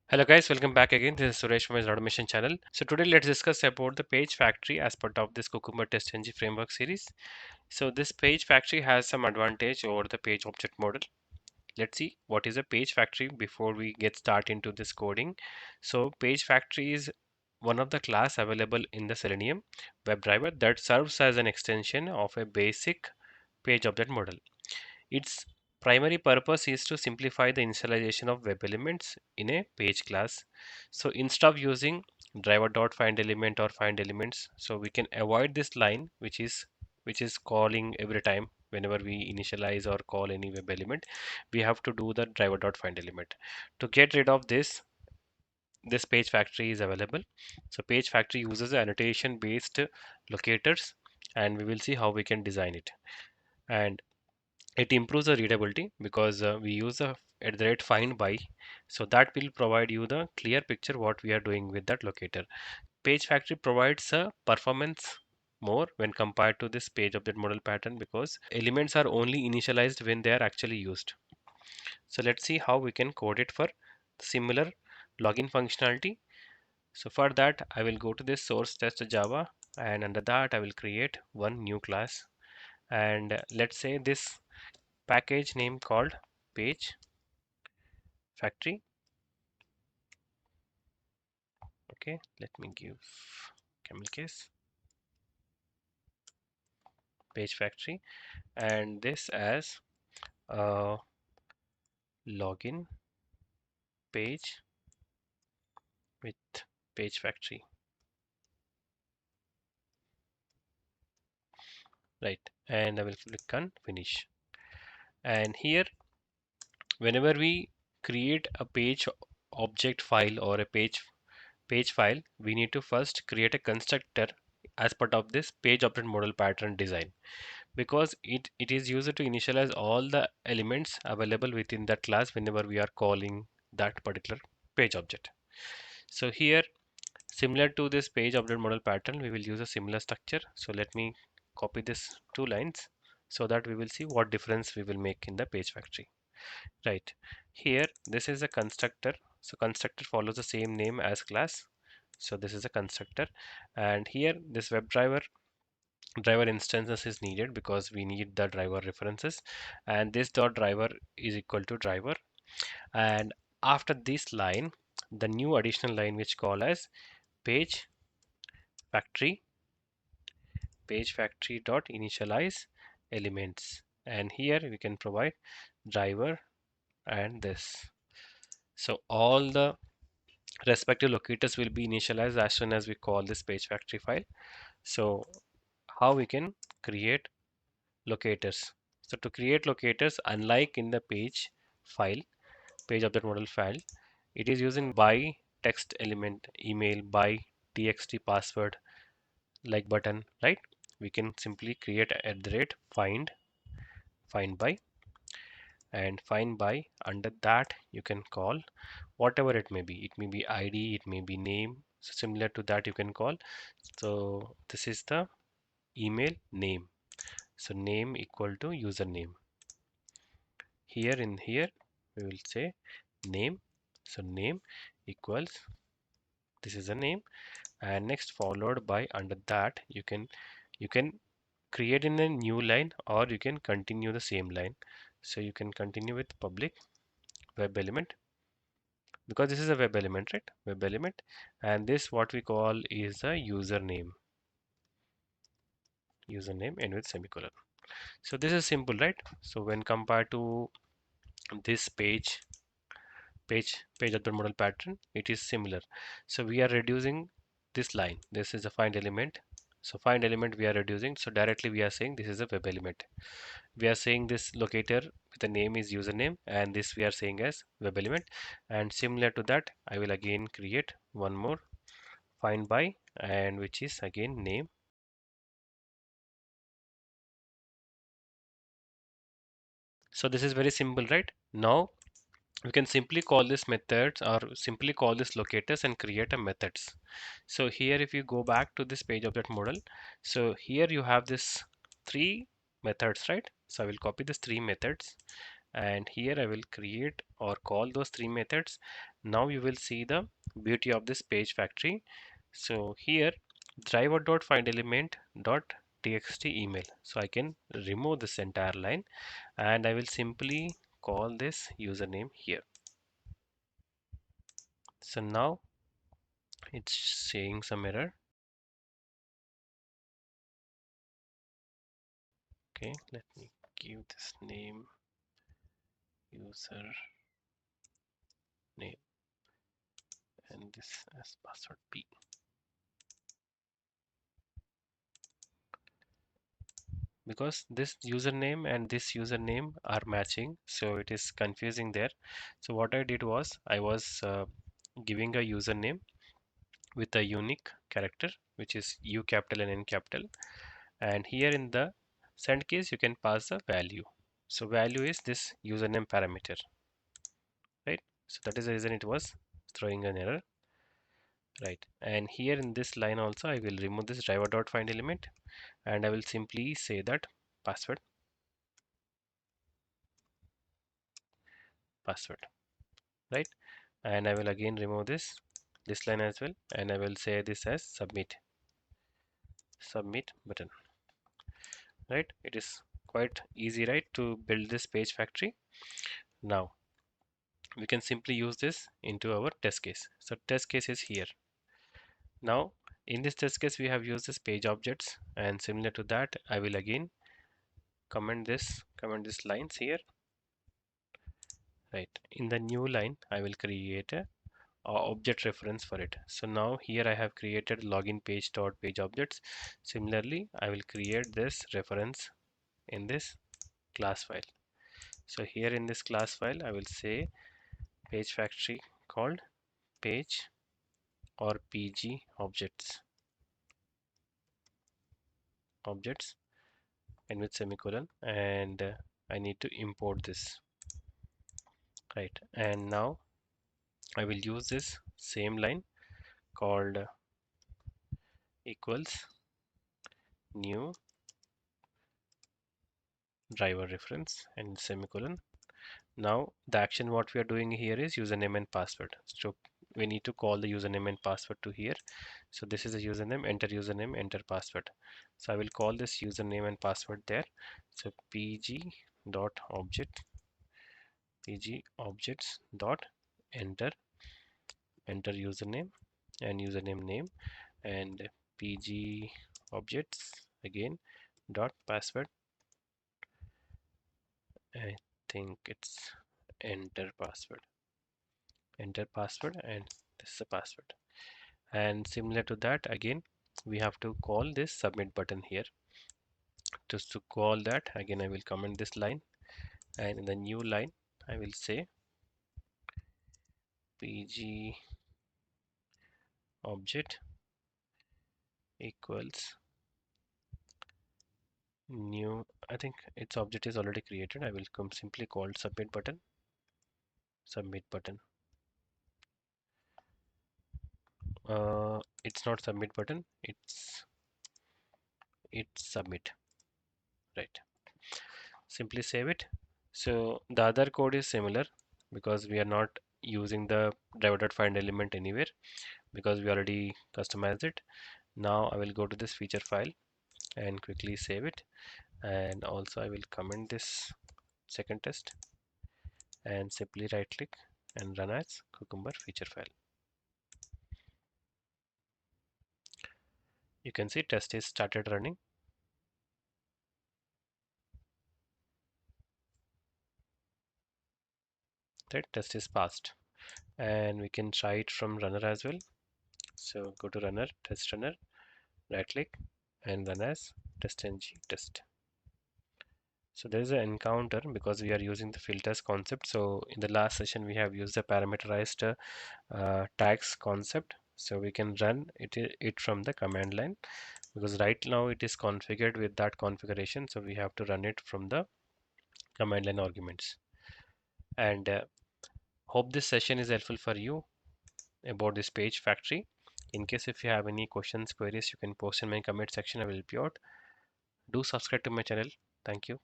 Hello guys, welcome back again. This is Suresh from his automation channel. So today let's discuss about the page factory as part of this Cucumber TestNG framework series. So this page factory has some advantage over the page object model. Let's see what is a page factory before we get start into this coding. So page factory is one of the class available in the Selenium WebDriver that serves as an extension of a basic page object model. Its primary purpose is to simplify the initialization of web elements in a page class. So instead of using driver.findElement or find elements, so we can avoid this line which is calling every time whenever we initialize or call any web element, we have to do the driver.findElement. To get rid of this page factory is available. So page factory uses annotation based locators, and we will see how we can design it. And it improves the readability because we use the at the rate find by, so that will provide you the clear picture what we are doing with that locator. Page factory provides a performance more when compared to this page object model pattern because elements are only initialized when they are actually used. So let's see how we can code it for similar login functionality. So for that I will go to this source test java, and under that I will create one new class, and let's say this package name called page factory. Okay, let me give camel case page factory, and this as a login page with page factory, right? And I will click on finish. And here whenever we create a page object file or a page file, we need to first create a constructor as part of this page object model pattern design, because it is used to initialize all the elements available within that class whenever we are calling that particular page object. So here, similar to this page object model pattern, we will use a similar structure. So let me copy this two lines so that we will see what difference we will make in the page factory. Right. Here, this is a constructor. So constructor follows the same name as class. So this is a constructor. And here, this web driver instances is needed because we need the driver references, and this dot driver is equal to driver. And after this line, the new additional line which call as page factory page factory dot initialize elements, and here we can provide driver and this. So all the respective locators will be initialized as soon as we call this page factory file. So how we can create locators? So to create locators, unlike in the page object model file, it is using by text element, email, by txt password, like button, right? We can simply create at the rate find by, and find by under that you can call whatever it may be. It may be ID, it may be name. So similar to that you can call. So this is the email name. So name equal to username. Here in here we will say name. So name equals, this is a name, and next followed by under that you can create in a new line or you can continue the same line. So you can continue with public web element, because this is a web element, right? Web element, and this what we call is a username and with semicolon. So this is simple, right? So when compared to this page of the model pattern, it is similar. So we are reducing this line. This is a find element. So find element we are reducing. So directly we are saying this is a web element. We are saying this locator with the name is username, and this we are saying as web element. And similar to that, I will again create one more find by, and which is again name. So this is very simple, right? Now we can simply call this methods or simply call this locators and create a methods. So here if you go back to this page object model, so here you have this three methods, right? So I will copy this three methods, and here I will create or call those three methods. Now you will see the beauty of this page factory. So here driver.findElement.txt email. So I can remove this entire line and I will simply call this username here. So now it's saying some error. Okay, let me give this name user name and this as password p. Because this username and this username are matching, so it is confusing there. So what I did was I was giving a username with a unique character which is U capital and N capital, and here in the send case you can pass a value. So value is this username parameter, right? So that is the reason it was throwing an error, right? And here in this line also I will remove this driver.findElement and I will simply say that password, password, right? And I will again remove this line as well, and I will say this as submit button, right? It is quite easy, right, to build this page factory. Now we can simply use this into our test case. So test case is here. Now in this test case we have used this page objects, and similar to that I will again comment this lines here, right? In the new line I will create a object reference for it. So now here I have created login page dot page objects. Similarly, I will create this reference in this class file. So here in this class file, I will say page factory called page or pg objects and with semicolon, and I need to import this, right? And now I will use this same line called equals new driver reference and semicolon. Now the action what we are doing here is username and password. So we need to call the username and password to here. So this is a username, enter password. So I will call this username and password there. So pg dot object pg objects dot enter username and username name, and pg objects again dot password. I think it's enter password, and this is the password. And similar to that again we have to call this submit button here. Just to call that again I will comment this line, and in the new line I will say pg object equals new, I think its object is already created, I will come simply call submit button. It's not submit button, it's submit, right? Simply save it. So the other code is similar because we are not using the driver.findElement anywhere because we already customized it. Now I will go to this feature file and quickly save it, and also I will comment this second test and simply right click and run as Cucumber feature file. You can see test is started running. That test is passed, and we can try it from runner as well. So go to runner, test runner, right click and run as TestNG test. So there is an encounter because we are using the filters concept. So in the last session we have used the parameterized tags concept. So we can run it from the command line because right now it is configured with that configuration. So we have to run it from the command line arguments. And hope this session is helpful for you about this page factory. In case if you have any questions, queries, you can post in my comment section. I will help you out. Do subscribe to my channel. Thank you.